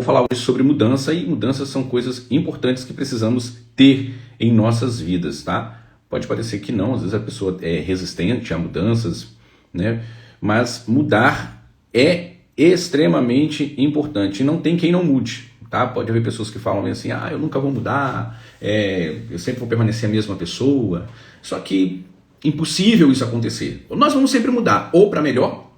Vou falar hoje sobre mudança, e mudanças são coisas importantes que precisamos ter em nossas vidas, tá? Pode parecer que não, às vezes a pessoa é resistente a mudanças, né? Mas mudar é extremamente importante e não tem quem não mude, tá? Pode haver pessoas que falam assim, eu nunca vou mudar, eu sempre vou permanecer a mesma pessoa, só que impossível isso acontecer. Nós vamos sempre mudar, ou para melhor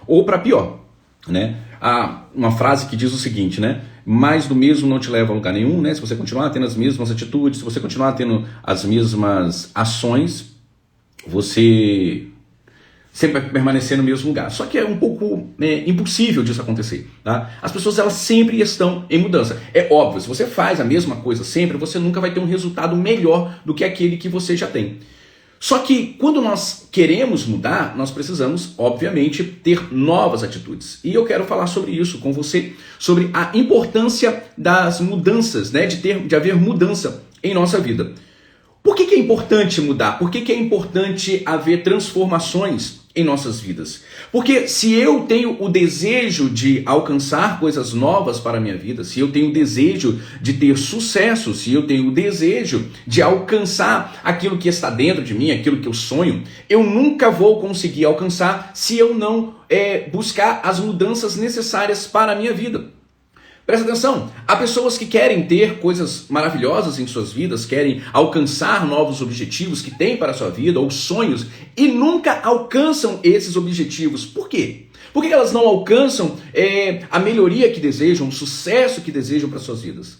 ou para pior, né? Há uma frase que diz o seguinte, né? Mais do mesmo não te leva a lugar nenhum, né? Se você continuar tendo as mesmas atitudes, se você continuar tendo as mesmas ações, você sempre vai permanecer no mesmo lugar. Só que é um pouco impossível disso acontecer, tá? As pessoas, elas sempre estão em mudança. É óbvio, se você faz a mesma coisa sempre, você nunca vai ter um resultado melhor do que aquele que você já tem. Só que quando nós queremos mudar, nós precisamos, obviamente, ter novas atitudes. E eu quero falar sobre isso com você, sobre a importância das mudanças, né? De haver mudança em nossa vida. Por que é importante mudar? Por que é importante haver transformações em nossas vidas? Porque se eu tenho o desejo de alcançar coisas novas para a minha vida, se eu tenho o desejo de ter sucesso, se eu tenho o desejo de alcançar aquilo que está dentro de mim, aquilo que eu sonho, eu nunca vou conseguir alcançar se eu não buscar as mudanças necessárias para a minha vida. Presta atenção, há pessoas que querem ter coisas maravilhosas em suas vidas, querem alcançar novos objetivos que têm para a sua vida, ou sonhos, e nunca alcançam esses objetivos. Por quê? Por que elas não alcançam a melhoria que desejam, o sucesso que desejam para suas vidas?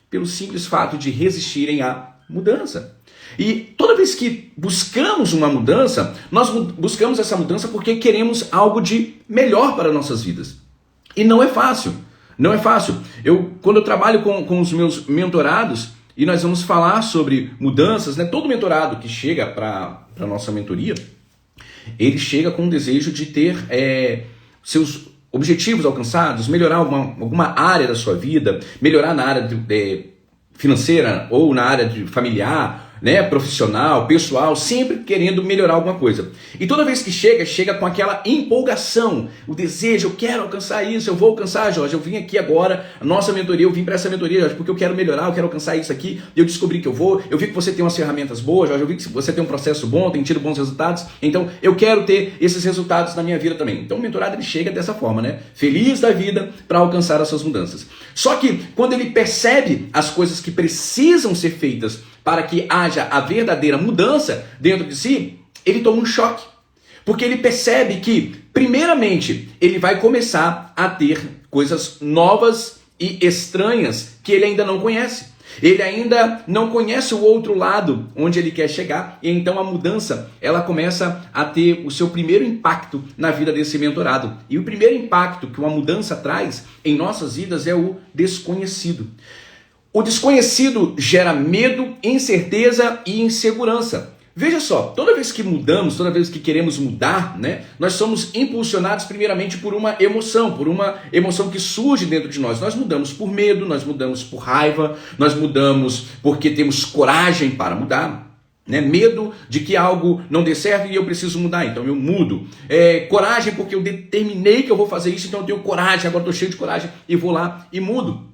Pelo simples fato de resistirem à mudança. E toda vez que buscamos uma mudança, nós buscamos essa mudança porque queremos algo de melhor para nossas vidas. E não é fácil. Não é fácil. Quando eu trabalho com os meus mentorados e nós vamos falar sobre mudanças, né? Todo mentorado que chega para a nossa mentoria, ele chega com o desejo de ter seus objetivos alcançados, melhorar alguma área da sua vida, melhorar na área financeira ou na área de familiar, né, profissional, pessoal, sempre querendo melhorar alguma coisa. E toda vez que chega com aquela empolgação, o desejo, eu quero alcançar isso, eu vou alcançar, Jorge, eu vim aqui agora, a nossa mentoria, eu vim para essa mentoria, Jorge, porque eu quero melhorar, eu quero alcançar isso aqui, eu descobri que eu vi que você tem umas ferramentas boas, Jorge, eu vi que você tem um processo bom, tem tido bons resultados, então eu quero ter esses resultados na minha vida também. Então o mentorado, ele chega dessa forma, né, feliz da vida para alcançar as suas mudanças. Só que quando ele percebe as coisas que precisam ser feitas para que haja a verdadeira mudança dentro de si, ele toma um choque. Porque ele percebe que, primeiramente, ele vai começar a ter coisas novas e estranhas que ele ainda não conhece. Ele ainda não conhece o outro lado onde ele quer chegar, e então a mudança, ela começa a ter o seu primeiro impacto na vida desse mentorado. E o primeiro impacto que uma mudança traz em nossas vidas é o desconhecido. O desconhecido gera medo, incerteza e insegurança. Veja só, toda vez que mudamos, toda vez que queremos mudar, né, nós somos impulsionados primeiramente por uma emoção que surge dentro de nós. Nós mudamos por medo, nós mudamos por raiva, nós mudamos porque temos coragem para mudar. Né? Medo de que algo não dê certo e eu preciso mudar, então eu mudo. Coragem porque eu determinei que eu vou fazer isso, então eu tenho coragem, agora estou cheio de coragem e vou lá e mudo.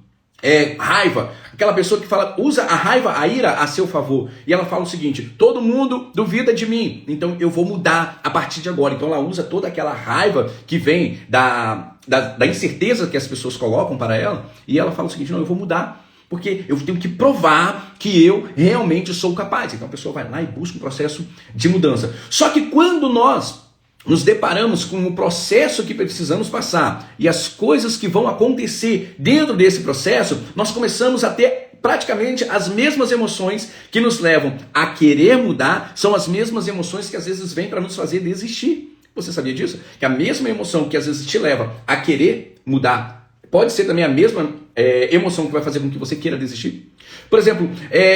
Raiva, aquela pessoa que usa a raiva, a ira a seu favor, e ela fala o seguinte: todo mundo duvida de mim, então eu vou mudar a partir de agora. Então ela usa toda aquela raiva que vem da incerteza que as pessoas colocam para ela, e ela fala o seguinte: não, eu vou mudar, porque eu tenho que provar que eu realmente sou capaz. Então a pessoa vai lá e busca um processo de mudança. Só que quando nós nos deparamos com o processo que precisamos passar e as coisas que vão acontecer dentro desse processo, nós começamos a ter praticamente as mesmas emoções que nos levam a querer mudar, são as mesmas emoções que às vezes vêm para nos fazer desistir. Você sabia disso? Que a mesma emoção que às vezes te leva a querer mudar pode ser também a mesma emoção que vai fazer com que você queira desistir. Por exemplo,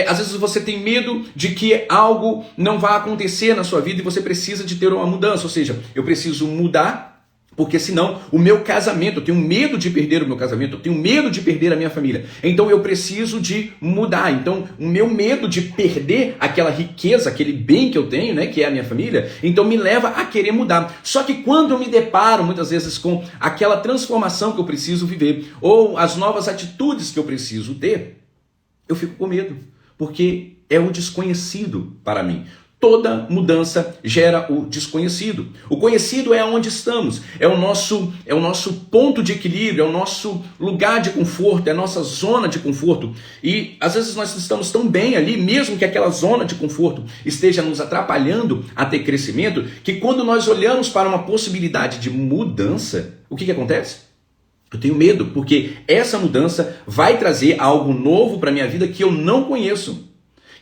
às vezes você tem medo de que algo não vá acontecer na sua vida e você precisa de ter uma mudança. Ou seja, eu preciso mudar Porque senão o meu casamento, eu tenho medo de perder o meu casamento, eu tenho medo de perder a minha família. Então eu preciso de mudar. Então o meu medo de perder aquela riqueza, aquele bem que eu tenho, né, que é a minha família, então me leva a querer mudar. Só que quando eu me deparo muitas vezes com aquela transformação que eu preciso viver, ou as novas atitudes que eu preciso ter, eu fico com medo, porque é o desconhecido para mim. Toda mudança gera o desconhecido. O conhecido é onde estamos, é o nosso ponto de equilíbrio, é o nosso lugar de conforto, é a nossa zona de conforto. E às vezes nós estamos tão bem ali, mesmo que aquela zona de conforto esteja nos atrapalhando a ter crescimento, que quando nós olhamos para uma possibilidade de mudança, o que acontece? Eu tenho medo, porque essa mudança vai trazer algo novo para a minha vida que eu não conheço,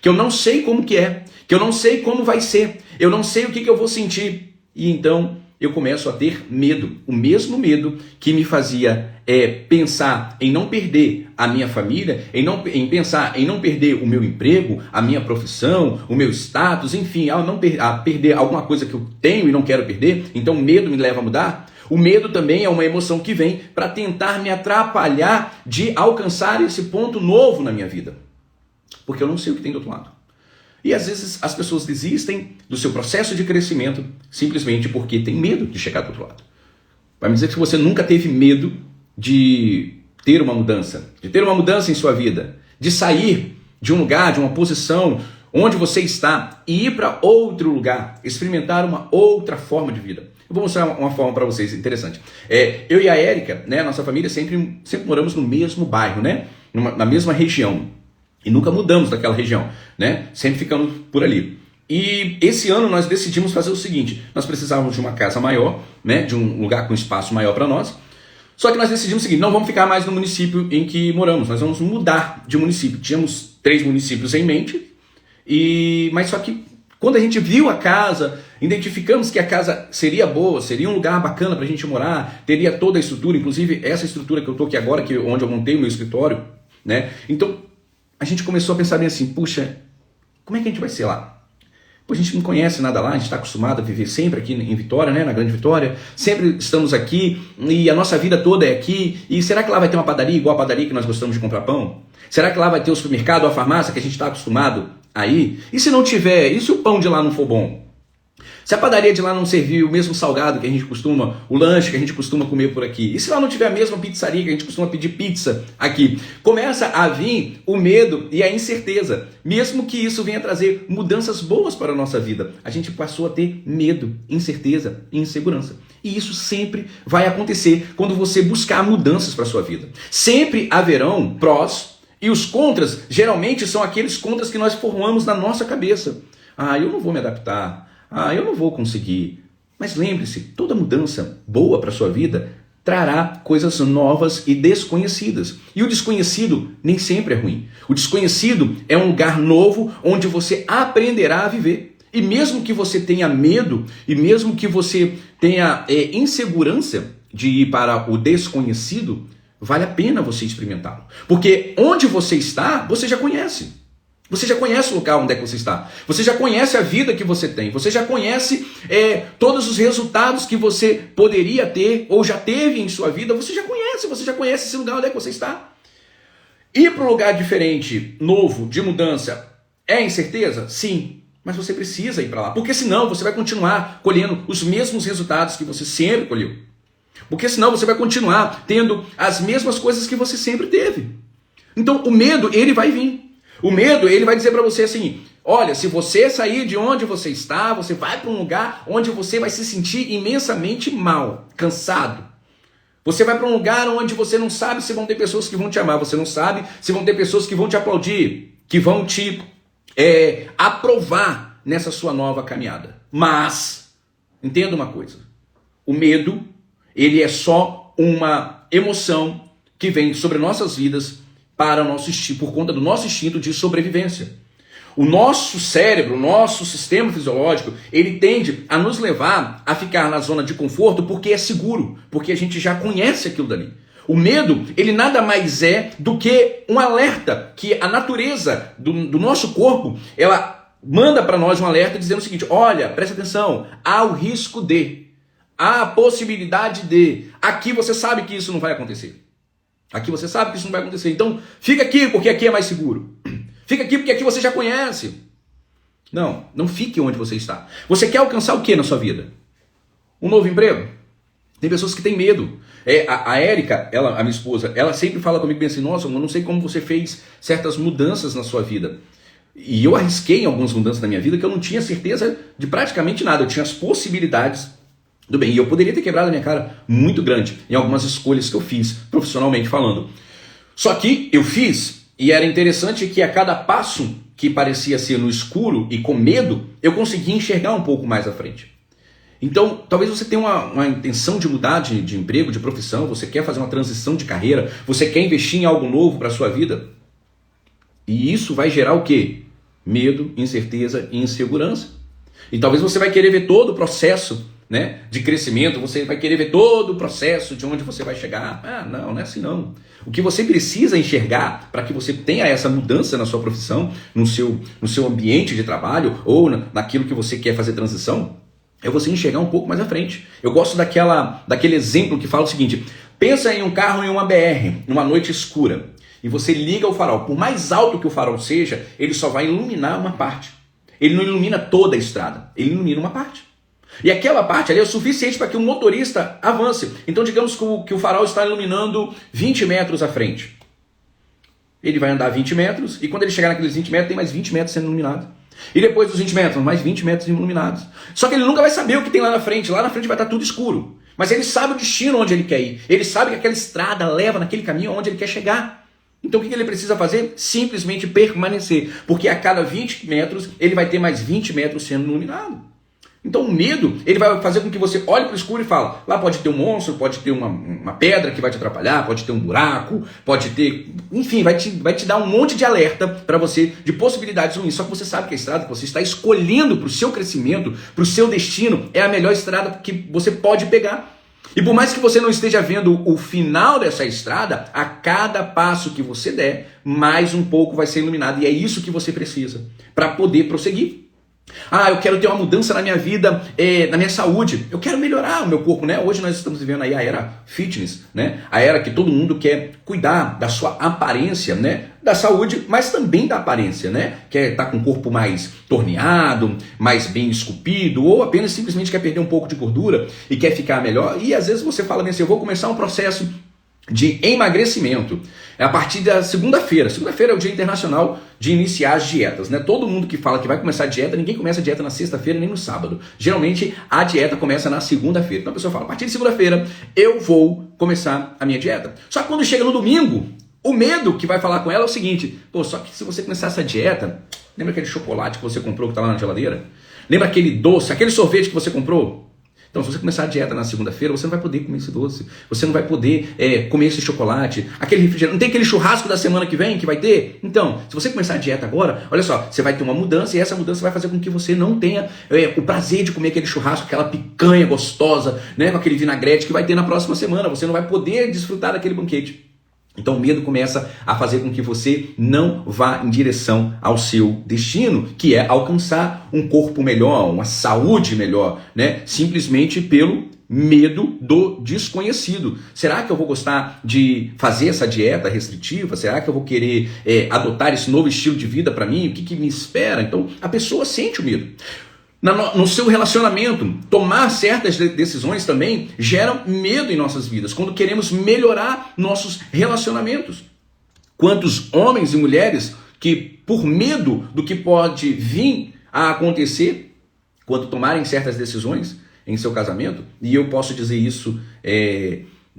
que eu não sei como que é, que eu não sei como vai ser, eu não sei o que eu vou sentir. E então eu começo a ter medo, o mesmo medo que me fazia pensar em não perder a minha família, em pensar em não perder o meu emprego, a minha profissão, o meu status, enfim, a perder alguma coisa que eu tenho e não quero perder. Então o medo me leva a mudar. O medo também é uma emoção que vem para tentar me atrapalhar de alcançar esse ponto novo na minha vida. Porque eu não sei o que tem do outro lado. E às vezes as pessoas desistem do seu processo de crescimento simplesmente porque tem medo de chegar do outro lado. Vai me dizer que você nunca teve medo de ter uma mudança em sua vida, de sair de um lugar, de uma posição onde você está e ir para outro lugar, experimentar uma outra forma de vida. Eu vou mostrar uma forma para vocês interessante. Eu e a Érica, né, nossa família, sempre moramos no mesmo bairro, né, na mesma região. E nunca mudamos daquela região, né? Sempre ficamos por ali. E esse ano nós decidimos fazer o seguinte: nós precisávamos de uma casa maior, né? De um lugar com espaço maior para nós. Só que nós decidimos o seguinte: não vamos ficar mais no município em que moramos, nós vamos mudar de município. Tínhamos 3 municípios em mente, mas só que quando a gente viu a casa, identificamos que a casa seria boa, seria um lugar bacana para a gente morar, teria toda a estrutura, inclusive essa estrutura que eu estou aqui agora, onde eu montei o meu escritório, né? Então a gente começou a pensar bem assim: puxa, como é que a gente vai ser lá? Pô, a gente não conhece nada lá, a gente está acostumado a viver sempre aqui em Vitória, né, na Grande Vitória, sempre estamos aqui e a nossa vida toda é aqui. E será que lá vai ter uma padaria igual a padaria que nós gostamos de comprar pão? Será que lá vai ter o supermercado ou a farmácia que a gente está acostumado a ir? E se não tiver, e se o pão de lá não for bom? Se a padaria de lá não servir o mesmo salgado que a gente costuma, o lanche que a gente costuma comer por aqui, e se lá não tiver a mesma pizzaria que a gente costuma pedir pizza aqui, começa a vir o medo e a incerteza, mesmo que isso venha trazer mudanças boas para a nossa vida. A gente passou a ter medo, incerteza e insegurança. E isso sempre vai acontecer quando você buscar mudanças para a sua vida. Sempre haverão prós e os contras, geralmente são aqueles contras que nós formamos na nossa cabeça. Eu não vou me adaptar. Eu não vou conseguir. Mas lembre-se, toda mudança boa para a sua vida trará coisas novas e desconhecidas. E o desconhecido nem sempre é ruim. O desconhecido é um lugar novo onde você aprenderá a viver. E mesmo que você tenha medo, e mesmo que você tenha insegurança de ir para o desconhecido, vale a pena você experimentá-lo. Porque onde você está, você já conhece. Você já conhece o local onde é que você está. Você já conhece a vida que você tem. Você já conhece todos os resultados que você poderia ter ou já teve em sua vida. Você já conhece esse lugar onde é que você está. Ir para um lugar diferente, novo, de mudança, é incerteza? Sim. Mas você precisa ir para lá. Porque senão você vai continuar colhendo os mesmos resultados que você sempre colheu. Porque senão você vai continuar tendo as mesmas coisas que você sempre teve. Então o medo, ele vai vir. O medo, ele vai dizer para você assim: olha, se você sair de onde você está, você vai para um lugar onde você vai se sentir imensamente mal, cansado. Você vai para um lugar onde você não sabe se vão ter pessoas que vão te amar, você não sabe se vão ter pessoas que vão te aplaudir, que vão te aprovar nessa sua nova caminhada. Mas, entenda uma coisa: o medo, ele é só uma emoção que vem sobre nossas vidas para o nosso por conta do nosso instinto de sobrevivência. O nosso cérebro, o nosso sistema fisiológico, ele tende a nos levar a ficar na zona de conforto porque é seguro, porque a gente já conhece aquilo dali. O medo, ele nada mais é do que um alerta que a natureza do nosso corpo, ela manda para nós um alerta dizendo o seguinte: olha, presta atenção, há o risco de, há a possibilidade de. Aqui você sabe que isso não vai acontecer. Aqui você sabe que isso não vai acontecer. Então, fica aqui porque aqui é mais seguro. Fica aqui porque aqui você já conhece. Não fique onde você está. Você quer alcançar o que na sua vida? Um novo emprego? Tem pessoas que têm medo. A Érica, a minha esposa, ela sempre fala comigo bem assim, nossa, eu não sei como você fez certas mudanças na sua vida. E eu arrisquei em algumas mudanças na minha vida que eu não tinha certeza de praticamente nada. Eu tinha as possibilidades do bem. E eu poderia ter quebrado a minha cara muito grande em algumas escolhas que eu fiz, profissionalmente falando. Só que eu fiz, e era interessante que a cada passo que parecia ser no escuro e com medo, eu conseguia enxergar um pouco mais à frente. Então, talvez você tenha uma intenção de mudar de emprego, de profissão, você quer fazer uma transição de carreira, você quer investir em algo novo para a sua vida. E isso vai gerar o quê? Medo, incerteza e insegurança. E talvez você vai querer ver todo o processo, né, de crescimento, você vai querer ver todo o processo de onde você vai chegar. Não é assim não. O que você precisa enxergar para que você tenha essa mudança na sua profissão, no seu ambiente de trabalho ou naquilo que você quer fazer transição, é você enxergar um pouco mais à frente. Eu gosto daquele exemplo que fala o seguinte: pensa em um carro em uma BR, numa noite escura, e você liga o farol. Por mais alto que o farol seja, ele só vai iluminar uma parte. Ele não ilumina toda a estrada, ele ilumina uma parte. E aquela parte ali é o suficiente para que o motorista avance. Então digamos que o farol está iluminando 20 metros à frente. Ele vai andar 20 metros, e quando ele chegar naqueles 20 metros, tem mais 20 metros sendo iluminados. E depois dos 20 metros, mais 20 metros iluminados. Só que ele nunca vai saber o que tem lá na frente. Lá na frente vai estar tudo escuro. Mas ele sabe o destino onde ele quer ir. Ele sabe que aquela estrada leva naquele caminho onde ele quer chegar. Então o que ele precisa fazer? Simplesmente permanecer. Porque a cada 20 metros, ele vai ter mais 20 metros sendo iluminado. Então o medo, ele vai fazer com que você olhe para o escuro e fale, lá pode ter um monstro, pode ter uma pedra que vai te atrapalhar, pode ter um buraco, pode ter... Enfim, vai te dar um monte de alerta para você, de possibilidades ruins. Só que você sabe que a estrada que você está escolhendo para o seu crescimento, para o seu destino, é a melhor estrada que você pode pegar. E por mais que você não esteja vendo o final dessa estrada, a cada passo que você der, mais um pouco vai ser iluminado. E é isso que você precisa para poder prosseguir. Eu quero ter uma mudança na minha vida, na minha saúde. Eu quero melhorar o meu corpo, né? Hoje nós estamos vivendo aí a era fitness, né? A era que todo mundo quer cuidar da sua aparência, né? Da saúde, mas também da aparência, né? Quer estar com o corpo mais torneado, mais bem esculpido, ou apenas simplesmente quer perder um pouco de gordura e quer ficar melhor. E às vezes você fala assim, eu vou começar um processo de emagrecimento a partir da segunda-feira. Segunda-feira é o Dia Internacional de iniciar as dietas, né? Todo mundo que fala que vai começar a dieta, ninguém começa a dieta na sexta-feira nem no sábado. Geralmente a dieta começa na segunda-feira. Então a pessoa fala, a partir de segunda-feira eu vou começar a minha dieta. Só que quando chega no domingo, o medo que vai falar com ela é o seguinte, só que se você começar essa dieta, lembra aquele chocolate que você comprou que está lá na geladeira? Lembra aquele doce, aquele sorvete que você comprou? Então, se você começar a dieta na segunda-feira, você não vai poder comer esse doce, você não vai poder comer esse chocolate, aquele refrigerante, não tem aquele churrasco da semana que vem que vai ter? Então, se você começar a dieta agora, olha só, você vai ter uma mudança e essa mudança vai fazer com que você não tenha o prazer de comer aquele churrasco, aquela picanha gostosa, né, com aquele vinagrete que vai ter na próxima semana, você não vai poder desfrutar daquele banquete. Então o medo começa a fazer com que você não vá em direção ao seu destino, que é alcançar um corpo melhor, uma saúde melhor, né? Simplesmente pelo medo do desconhecido. Será que eu vou gostar de fazer essa dieta restritiva? Será que eu vou querer adotar esse novo estilo de vida para mim? O que me espera? Então a pessoa sente o medo. No seu relacionamento, tomar certas decisões também gera medo em nossas vidas, quando queremos melhorar nossos relacionamentos. Quantos homens e mulheres que, por medo do que pode vir a acontecer, quando tomarem certas decisões em seu casamento, e eu posso dizer isso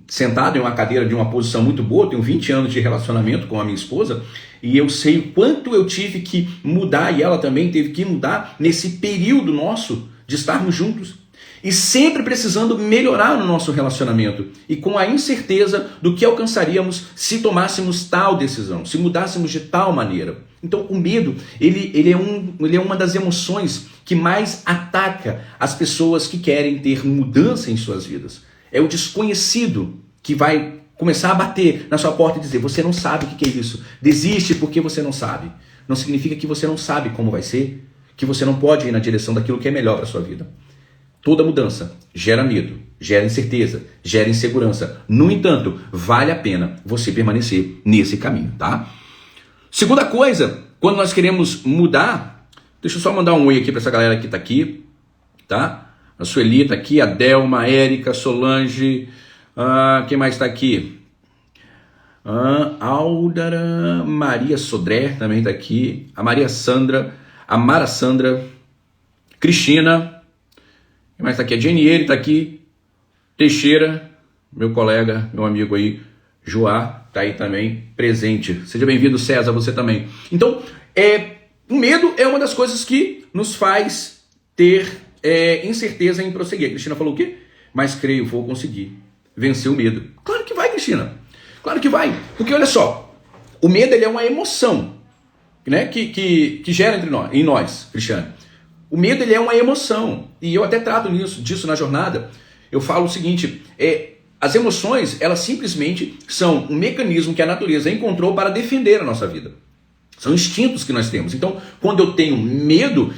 sentado em uma cadeira de uma posição muito boa, tenho 20 anos de relacionamento com a minha esposa, e eu sei o quanto eu tive que mudar, e ela também teve que mudar nesse período nosso de estarmos juntos. E sempre precisando melhorar no nosso relacionamento, e com a incerteza do que alcançaríamos se tomássemos tal decisão, se mudássemos de tal maneira. Então o medo, ele é uma das emoções que mais ataca as pessoas que querem ter mudança em suas vidas. É o desconhecido que vai começar a bater na sua porta e dizer, você não sabe o que é isso, desiste porque você não sabe. Não significa que você não sabe como vai ser, que você não pode ir na direção daquilo que é melhor para a sua vida. Toda mudança gera medo, gera incerteza, gera insegurança. No entanto, vale a pena você permanecer nesse caminho, tá? Segunda coisa, quando nós queremos mudar, deixa eu só mandar um oi aqui para essa galera que tá aqui, tá? A Sueli tá aqui, a Delma, a Érica, Solange, quem mais tá aqui? Aldara, Maria Sodré também tá aqui, a Maria Sandra, a Mara Sandra, Cristina, quem mais tá aqui? A Jeniere tá aqui, Teixeira, meu colega, meu amigo aí, Joá, tá aí também presente. Seja bem-vindo, César, você também. Então, o medo é uma das coisas que nos faz ter incerteza em prosseguir. A Cristina falou o quê? Mas creio, vou conseguir vencer o medo. Claro que vai, Cristina. Claro que vai. Porque olha só, o medo ele é uma emoção, né, que gera em nós, Cristiano. O medo ele é uma emoção. E eu até trato disso na jornada. Eu falo o seguinte, as emoções, elas simplesmente são um mecanismo que a natureza encontrou para defender a nossa vida. São instintos que nós temos. Então, quando eu tenho medo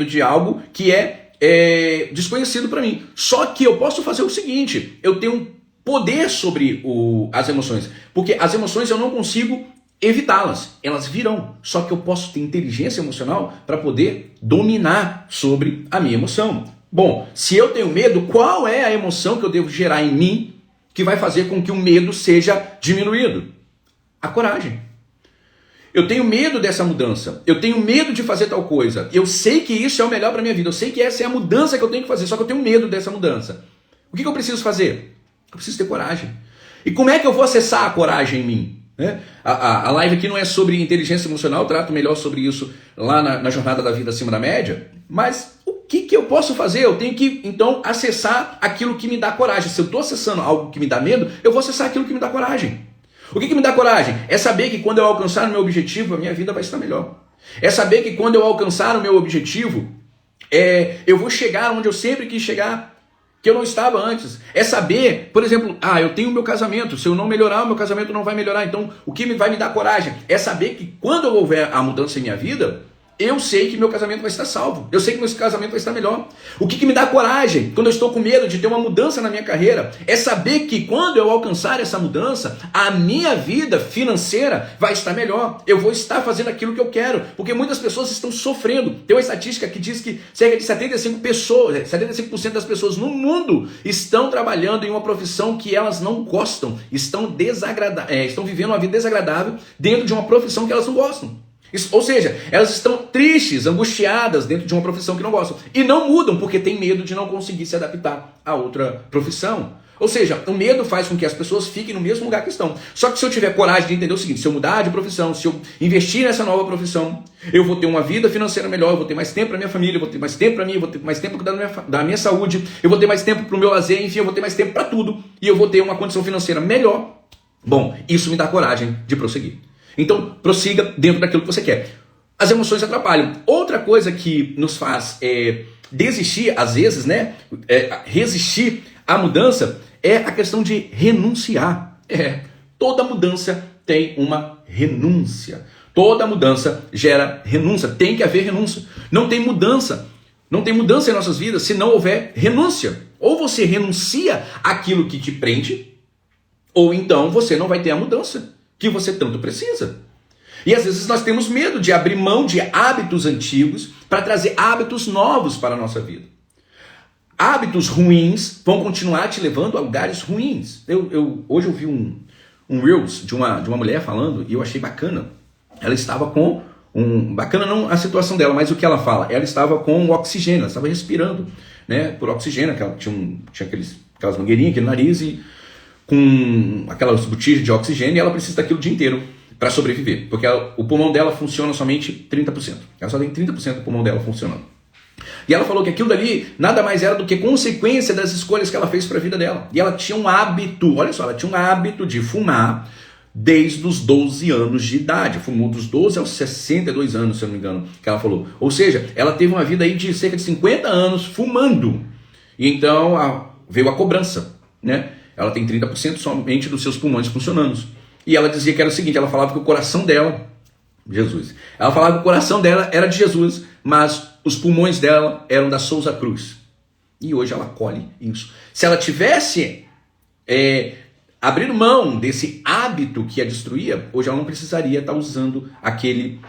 de algo que é desconhecido para mim. Só que eu posso fazer o seguinte, eu tenho poder sobre as emoções. Porque as emoções eu não consigo evitá-las, elas virão. Só que eu posso ter inteligência emocional para poder dominar sobre a minha emoção. Bom, se eu tenho medo, qual é a emoção que eu devo gerar em mim que vai fazer com que o medo seja diminuído? A coragem. Eu tenho medo dessa mudança, eu tenho medo de fazer tal coisa, eu sei que isso é o melhor para minha vida, eu sei que essa é a mudança que eu tenho que fazer, só que eu tenho medo dessa mudança. O que eu preciso fazer? Eu preciso ter coragem. E como é que eu vou acessar a coragem em mim? A live aqui não é sobre inteligência emocional, eu trato melhor sobre isso lá na jornada da vida acima da média, mas o que eu posso fazer? Eu tenho que, então, acessar aquilo que me dá coragem. Se eu estou acessando algo que me dá medo, eu vou acessar aquilo que me dá coragem. O que me dá coragem? É saber que quando eu alcançar o meu objetivo, a minha vida vai estar melhor. É saber que quando eu alcançar o meu objetivo, eu vou chegar onde eu sempre quis chegar, que eu não estava antes. É saber, por exemplo, eu tenho o meu casamento, se eu não melhorar, o meu casamento não vai melhorar. Então, o que vai me dar coragem? É saber que quando houver a mudança em minha vida, eu sei que meu casamento vai estar salvo. Eu sei que meu casamento vai estar melhor. O que me dá coragem quando eu estou com medo de ter uma mudança na minha carreira? É saber que quando eu alcançar essa mudança, a minha vida financeira vai estar melhor. Eu vou estar fazendo aquilo que eu quero. Porque muitas pessoas estão sofrendo. Tem uma estatística que diz que cerca de 75% das pessoas no mundo estão trabalhando em uma profissão que elas não gostam. Estão vivendo uma vida desagradável dentro de uma profissão que elas não gostam. Ou seja, elas estão tristes, angustiadas dentro de uma profissão que não gostam. E não mudam porque tem medo de não conseguir se adaptar a outra profissão. Ou seja, o medo faz com que as pessoas fiquem no mesmo lugar que estão. Só que se eu tiver coragem de entender o seguinte, se eu mudar de profissão, se eu investir nessa nova profissão, eu vou ter uma vida financeira melhor, eu vou ter mais tempo para minha família, eu vou ter mais tempo para mim, eu vou ter mais tempo para cuidar da minha saúde, eu vou ter mais tempo para o meu lazer, enfim, eu vou ter mais tempo para tudo. E eu vou ter uma condição financeira melhor. Bom, isso me dá coragem de prosseguir. Então, prossiga dentro daquilo que você quer. As emoções atrapalham. Outra coisa que nos faz desistir, às vezes, resistir à mudança, é a questão de renunciar. Toda mudança tem uma renúncia. Toda mudança gera renúncia. Tem que haver renúncia. Não tem mudança em nossas vidas se não houver renúncia. Ou você renuncia àquilo que te prende, ou então você não vai ter a mudança que você tanto precisa. E às vezes nós temos medo de abrir mão de hábitos antigos para trazer hábitos novos para a nossa vida. Hábitos ruins vão continuar te levando a lugares ruins. Hoje eu vi um Reels de uma mulher falando e eu achei bacana. Ela estava com bacana não a situação dela, mas o que ela fala. Ela estava com oxigênio, ela estava respirando, por oxigênio, que ela tinha aquelas mangueirinhas, aquele nariz e com aquelas botijas de oxigênio, e ela precisa daquilo o dia inteiro para sobreviver, porque o pulmão dela funciona somente 30%. Ela só tem 30% do pulmão dela funcionando. E ela falou que aquilo dali nada mais era do que consequência das escolhas que ela fez para a vida dela. E ela tinha um hábito, olha só, ela tinha um hábito de fumar desde os 12 anos de idade. Fumou dos 12 aos 62 anos, se eu não me engano, que ela falou. Ou seja, ela teve uma vida aí de cerca de 50 anos fumando. E então veio a cobrança, Ela tem 30% somente dos seus pulmões funcionando. E ela dizia que era o seguinte, ela falava que o coração dela, Jesus, ela falava que o coração dela era de Jesus, mas os pulmões dela eram da Souza Cruz. E hoje ela colhe isso. Se ela tivesse abrindo mão desse hábito que a destruía, hoje ela não precisaria estar usando aquele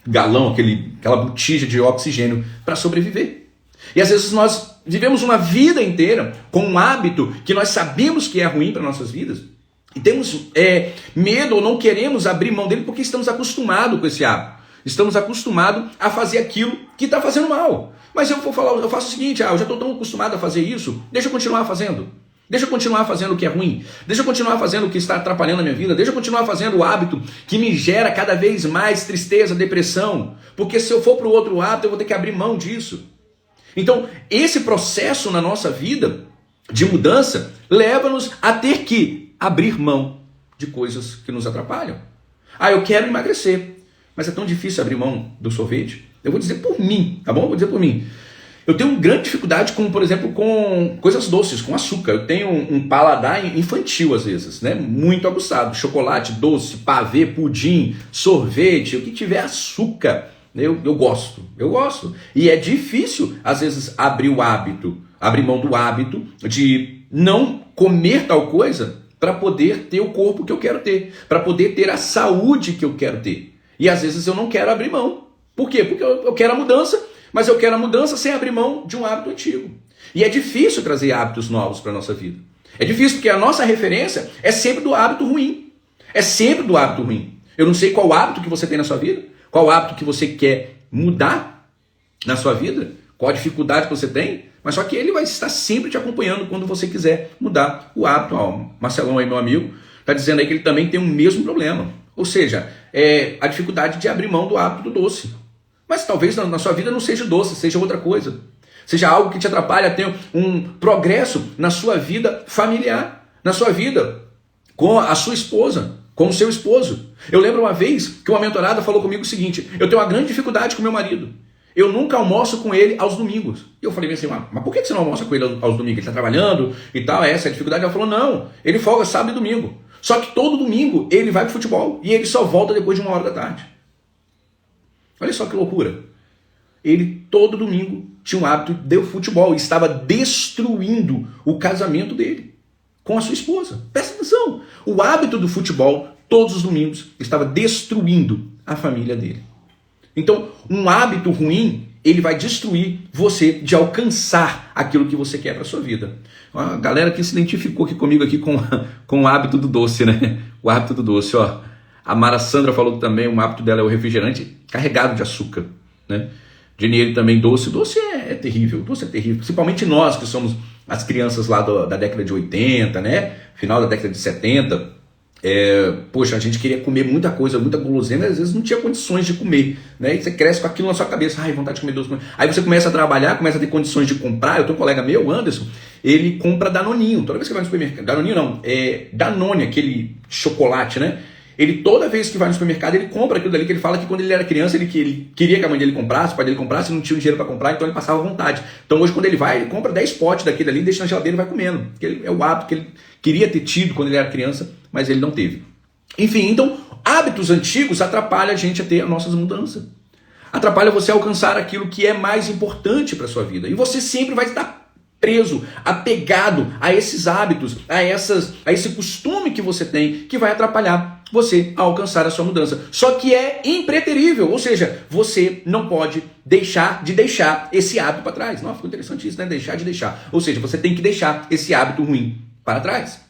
galão, aquela botija de oxigênio para sobreviver. E às vezes nós vivemos uma vida inteira com um hábito que nós sabemos que é ruim para nossas vidas e temos medo ou não queremos abrir mão dele porque estamos acostumados com esse hábito. Estamos acostumados a fazer aquilo que está fazendo mal. Mas eu faço o seguinte, eu já estou tão acostumado a fazer isso, deixa eu continuar fazendo. Deixa eu continuar fazendo o que é ruim. Deixa eu continuar fazendo o que está atrapalhando a minha vida. Deixa eu continuar fazendo o hábito que me gera cada vez mais tristeza, depressão. Porque se eu for para o outro hábito, eu vou ter que abrir mão disso. Então, esse processo na nossa vida de mudança leva-nos a ter que abrir mão de coisas que nos atrapalham. Eu quero emagrecer, mas é tão difícil abrir mão do sorvete. Eu vou dizer por mim, tá bom? Eu vou dizer por mim. Eu tenho grande dificuldade com, por exemplo, com coisas doces, com açúcar. Eu tenho um paladar infantil às vezes, né? Muito aguçado. Chocolate, doce, pavê, pudim, sorvete, o que tiver açúcar, eu gosto. E é difícil, às vezes, abrir mão do hábito de não comer tal coisa para poder ter o corpo que eu quero ter, para poder ter a saúde que eu quero ter. E às vezes eu não quero abrir mão. Por quê? Porque eu quero a mudança, mas eu quero a mudança sem abrir mão de um hábito antigo. E é difícil trazer hábitos novos para a nossa vida. É difícil porque a nossa referência é sempre do hábito ruim. É sempre do hábito ruim. Eu não sei qual hábito que você tem na sua vida, qual hábito que você quer mudar na sua vida, qual a dificuldade que você tem, mas só que ele vai estar sempre te acompanhando quando você quiser mudar o hábito. O Marcelão aí, meu amigo, está dizendo aí que ele também tem o mesmo problema. Ou seja, a dificuldade de abrir mão do hábito do doce. Mas talvez na sua vida não seja doce, seja outra coisa. Seja algo que te atrapalha a ter um progresso na sua vida familiar, na sua vida com a sua esposa, com o seu esposo. Eu lembro uma vez que uma mentorada falou comigo o seguinte: eu tenho uma grande dificuldade com meu marido. Eu nunca almoço com ele aos domingos. E eu falei assim, mas por que você não almoça com ele aos domingos? Ele está trabalhando e tal, essa é a dificuldade. Ela falou, não, ele folga sábado e domingo. Só que todo domingo ele vai pro futebol e ele só volta depois de 1h da tarde. Olha só que loucura. Ele todo domingo tinha um hábito de futebol e estava destruindo o casamento dele com a sua esposa. Presta atenção. O hábito do futebol todos os domingos estava destruindo a família dele. Então, um hábito ruim, ele vai destruir você de alcançar aquilo que você quer para a sua vida. A galera que se identificou aqui comigo aqui com o hábito do doce, né? O hábito do doce, ó. A Mara Sandra falou que também o hábito dela é o refrigerante carregado de açúcar, né? Dinheiro também doce. Doce é terrível, doce é terrível. Principalmente nós que somos as crianças lá da década de 80, né? Final da década de 70. Poxa, a gente queria comer muita coisa, muita guloseima, às vezes não tinha condições de comer, né? E você cresce com aquilo na sua cabeça, vontade de comer doce. Aí você começa a trabalhar, começa a ter condições de comprar. Eu tenho um colega meu, Anderson, ele compra Danoninho, toda vez que vai no supermercado. Danoninho não, Danone, aquele chocolate, né? Ele, toda vez que vai no supermercado, ele compra aquilo dali que ele fala que quando ele era criança, ele queria que a mãe dele comprasse, o pai dele comprasse, não tinha dinheiro para comprar, então ele passava à vontade. Então hoje, quando ele vai, ele compra 10 potes daquele ali, deixa na geladeira e vai comendo. É o hábito que ele queria ter tido quando ele era criança, mas ele não teve. Enfim, então, hábitos antigos atrapalham a gente a ter as nossas mudanças. Atrapalha você a alcançar aquilo que é mais importante para a sua vida. E você sempre vai estar preso, apegado a esses hábitos, a esse costume que você tem, que vai atrapalhar você a alcançar a sua mudança. Só que é impreterível, ou seja, você não pode deixar esse hábito para trás. Nossa, ficou interessante isso, né? Deixar de deixar. Ou seja, você tem que deixar esse hábito ruim para trás.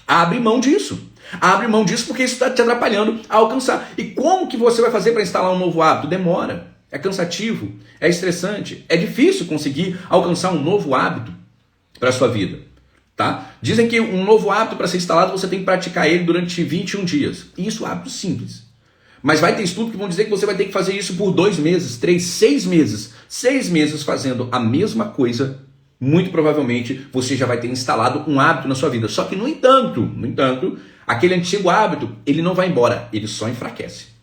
Abre mão disso. Abre mão disso porque isso está te atrapalhando a alcançar. E como que você vai fazer para instalar um novo hábito? Demora. É cansativo, é estressante, é difícil conseguir alcançar um novo hábito para a sua vida, tá? Dizem que um novo hábito para ser instalado você tem que praticar ele durante 21 dias. E isso é um hábito simples. Mas vai ter estudos que vão dizer que você vai ter que fazer isso por 2 meses, 3, 6 meses. 6 meses fazendo a mesma coisa, muito provavelmente você já vai ter instalado um hábito na sua vida. Só que, no entanto, aquele antigo hábito, ele não vai embora, ele só enfraquece.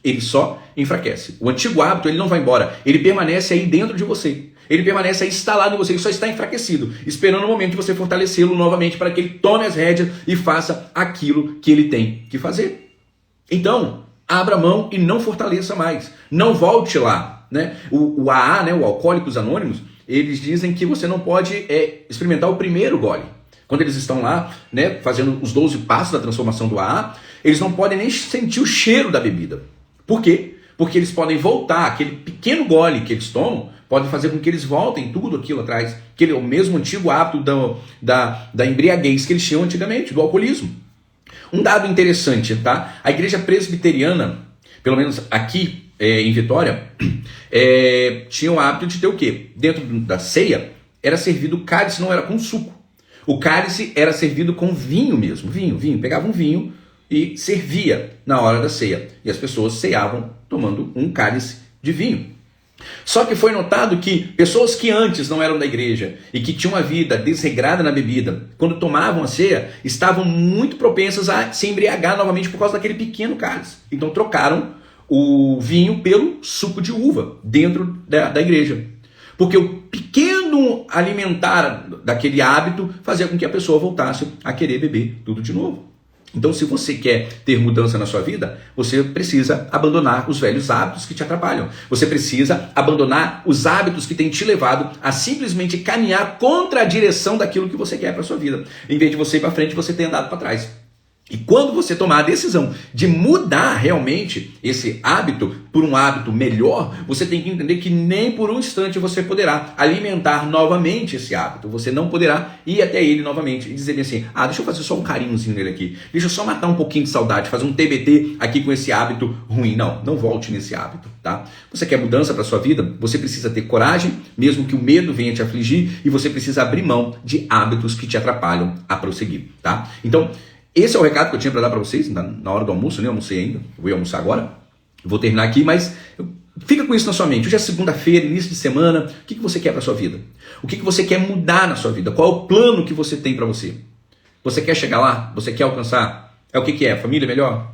Ele só enfraquece. O antigo hábito, ele não vai embora. Ele permanece aí dentro de você. Ele permanece aí instalado em você. Ele só está enfraquecido, esperando o momento de você fortalecê-lo novamente para que ele tome as rédeas e faça aquilo que ele tem que fazer. Então, abra mão e não fortaleça mais. Não volte lá, né? O AA, né? O Alcoólicos Anônimos, eles dizem que você não pode experimentar o primeiro gole. Quando eles estão lá, né, fazendo os 12 passos da transformação do AA, eles não podem nem sentir o cheiro da bebida. Por quê? Porque eles podem voltar, aquele pequeno gole que eles tomam, pode fazer com que eles voltem tudo aquilo atrás. Que é o mesmo antigo hábito da embriaguez que eles tinham antigamente, do alcoolismo. Um dado interessante, tá? A igreja presbiteriana, pelo menos aqui em Vitória, tinha o hábito de ter o quê? Dentro da ceia, era servido cálice, não era com suco. O cálice era servido com vinho mesmo, vinho. Pegava um vinho e servia na hora da ceia. E as pessoas ceavam tomando um cálice de vinho. Só que foi notado que pessoas que antes não eram da igreja e que tinham uma vida desregrada na bebida, quando tomavam a ceia, estavam muito propensas a se embriagar novamente por causa daquele pequeno cálice. Então trocaram o vinho pelo suco de uva dentro da igreja. Porque o pequeno alimentar daquele hábito fazia com que a pessoa voltasse a querer beber tudo de novo. Então, se você quer ter mudança na sua vida, você precisa abandonar os velhos hábitos que te atrapalham. Você precisa abandonar os hábitos que têm te levado a simplesmente caminhar contra a direção daquilo que você quer para sua vida. Em vez de você ir para frente, você tem andado para trás. E quando você tomar a decisão de mudar realmente esse hábito por um hábito melhor, você tem que entender que nem por um instante você poderá alimentar novamente esse hábito. Você não poderá ir até ele novamente e dizer assim, deixa eu fazer só um carinhozinho nele aqui. Deixa eu só matar um pouquinho de saudade, fazer um TBT aqui com esse hábito ruim. Não volte nesse hábito, tá? Você quer mudança para sua vida? Você precisa ter coragem, mesmo que o medo venha te afligir, e você precisa abrir mão de hábitos que te atrapalham a prosseguir, tá? Então, esse é o recado que eu tinha para dar para vocês na hora do almoço. Eu nem almocei ainda, eu vou almoçar agora. Eu vou terminar aqui, mas fica com isso na sua mente. Hoje é segunda-feira, início de semana. O que você quer para sua vida? O que você quer mudar na sua vida? Qual é o plano que você tem para você? Você quer chegar lá? Você quer alcançar? É o que é? Família melhor?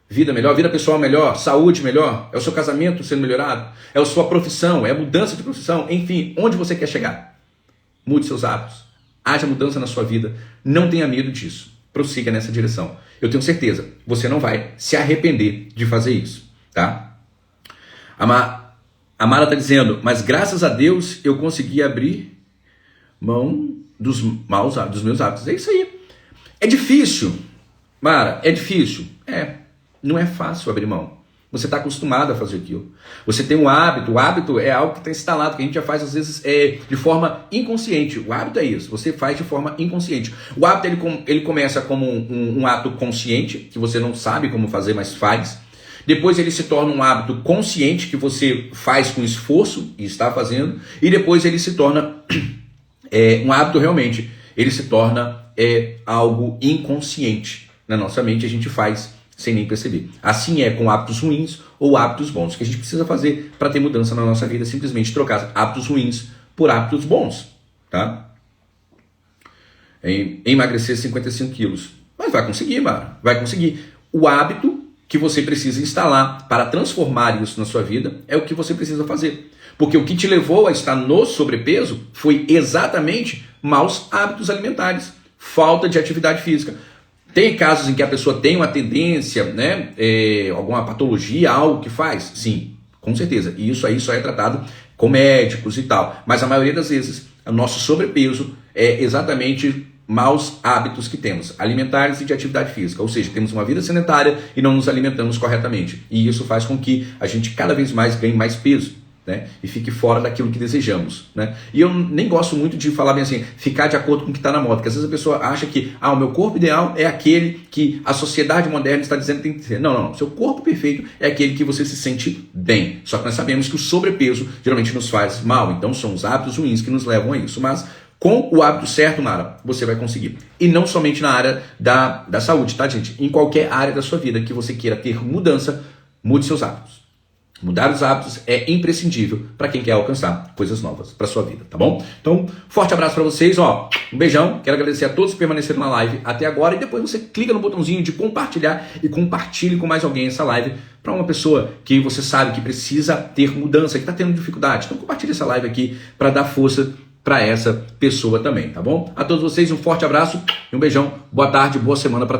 Vida melhor? Vida pessoal melhor? Saúde melhor? É o seu casamento sendo melhorado? É a sua profissão? É a mudança de profissão? Enfim, onde você quer chegar? Mude seus hábitos. Haja mudança na sua vida. Não tenha medo disso. Prossiga nessa direção. Eu tenho certeza, você não vai se arrepender de fazer isso, tá? A Mara está dizendo, mas graças a Deus eu consegui abrir mão dos meus hábitos. É isso aí. É difícil, Mara, é difícil. Não é fácil abrir mão. Você está acostumado a fazer aquilo. Você tem um hábito. O hábito é algo que está instalado, que a gente já faz às vezes de forma inconsciente. O hábito é isso. Você faz de forma inconsciente. O hábito ele começa como um ato consciente, que você não sabe como fazer, mas faz. Depois ele se torna um hábito consciente, que você faz com esforço e está fazendo. E depois ele se torna um hábito realmente. Ele se torna algo inconsciente. Na nossa mente a gente faz sem nem perceber. Assim é com hábitos ruins ou hábitos bons. O que a gente precisa fazer para ter mudança na nossa vida é simplesmente trocar hábitos ruins por hábitos bons, tá? Emagrecer 55 quilos. Mas vai conseguir, Mara. Vai conseguir. O hábito que você precisa instalar para transformar isso na sua vida é o que você precisa fazer. Porque o que te levou a estar no sobrepeso foi exatamente maus hábitos alimentares, falta de atividade física. Tem casos em que a pessoa tem uma tendência, né, alguma patologia, algo que faz? Sim, com certeza. E isso aí só é tratado com médicos e tal. Mas a maioria das vezes, o nosso sobrepeso é exatamente maus hábitos que temos, alimentares e de atividade física. Ou seja, temos uma vida sedentária e não nos alimentamos corretamente. E isso faz com que a gente cada vez mais ganhe mais peso, né? E fique fora daquilo que desejamos, né? E eu nem gosto muito de falar bem assim, ficar de acordo com o que está na moda, porque às vezes a pessoa acha que o meu corpo ideal é aquele que a sociedade moderna está dizendo que tem que ser. Não. Seu corpo perfeito é aquele que você se sente bem. Só que nós sabemos que o sobrepeso geralmente nos faz mal, então são os hábitos ruins que nos levam a isso. Mas com o hábito certo, Mara, você vai conseguir. E não somente na área da saúde, tá, gente? Em qualquer área da sua vida que você queira ter mudança, mude seus hábitos. Mudar os hábitos é imprescindível para quem quer alcançar coisas novas para sua vida, tá bom? Então, forte abraço para vocês, um beijão. Quero agradecer a todos que permaneceram na live até agora e depois você clica no botãozinho de compartilhar e compartilhe com mais alguém essa live para uma pessoa que você sabe que precisa ter mudança, que está tendo dificuldade. Então, compartilhe essa live aqui para dar força para essa pessoa também, tá bom? A todos vocês um forte abraço e um beijão. Boa tarde, boa semana para todos.